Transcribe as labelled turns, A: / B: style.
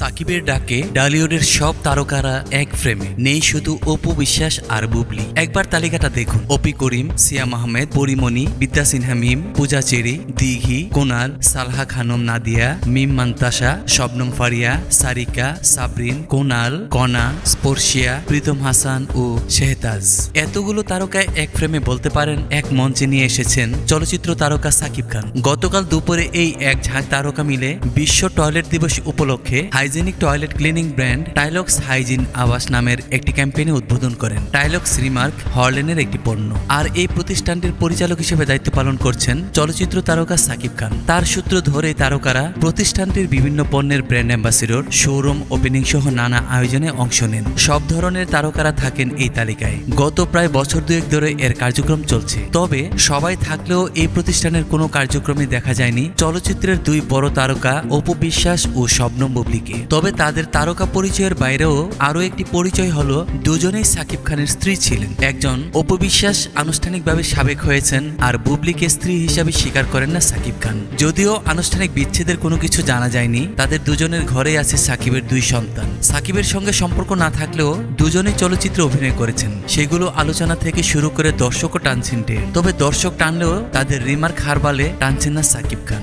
A: সাকিবের ডাকে ডালিউডের সব তারকারা এক ফ্রেমে, নেই শুধু অপু বিশ্বাস আর বুবলি। একবার তালিকাটা দেখুন। অপি করিম, সিয়াম আহমেদ, পরিমণি, বিদ্যা সিনহা মিম, পূজা চেরি, দিঘি, কোনাল, সালহা খানম নাদিয়া, মিম মান্তাসা, শবনম ফারিয়া, সারিকা, সাবরিন, কোনাল, কনা, স্পর্শিয়া, প্রীতম হাসান ও শেহতাজ। এতগুলো তারকা এক ফ্রেমে বলতে পারেন এক মঞ্চে নিয়ে এসেছেন চলচ্চিত্র তারকা সাকিব খান। গতকাল দুপুরে এই এক ঝাঁক তারকা মিলে বিশ্ব টয়লেট দিবস উপলক্ষে hygienic toilet cleaning brand Tylox hygiene আওয়াস নামের একটি ক্যাম্পেইনে উদ্বোধন করেন। টাইলক্স রিমার্ক হরলেনের একটি পণ্য, আর এই প্রতিষ্ঠানটির পরিচালক হিসেবে দায়িত্ব পালন করছেন চলচ্চিত্র তারকা সাকিব খান। তার সূত্র ধরে তারকারা প্রতিষ্ঠানটির বিভিন্ন পণ্যের ব্র্যান্ড অ্যাম্বাসিডর, শোরুম ওপেনিং সহ নানা আয়োজনে অংশ নেন। সব ধরনের তারকারা থাকেন এই তালিকায়। গত প্রায় বছর দুয়েক ধরে এর কার্যক্রম চলছে। তবে সবাই থাকলেও এই প্রতিষ্ঠানের কোনো কার্যক্রমে দেখা যায়নি চলচ্চিত্রের দুই বড় তারকা অপু বিশ্বাস ও শবনম বুবলিকে। তবে তাদের তারকা পরিচয়ের বাইরেও আরও একটি পরিচয় হলো দুজনেই সাকিব খানের স্ত্রী ছিলেন। একজন অপু বিশ্বাস আনুষ্ঠানিকভাবে সাবেক হয়েছেন, আর বুবলিকে স্ত্রী হিসাবে স্বীকার করেন না সাকিব খান। যদিও আনুষ্ঠানিক বিচ্ছেদের কোনো কিছু জানা যায়নি, তাদের দুজনের ঘরেই আছে সাকিবের দুই সন্তান। সাকিবের সঙ্গে সম্পর্ক না থাকলেও দুজনেই চলচ্চিত্রে অভিনয় করেছেন। সেগুলো আলোচনা থেকে শুরু করে দর্শকও টানছেন টের। তবে দর্শক টানলেও তাদের রিমার্ক হার বালে টানছেন না সাকিব খান।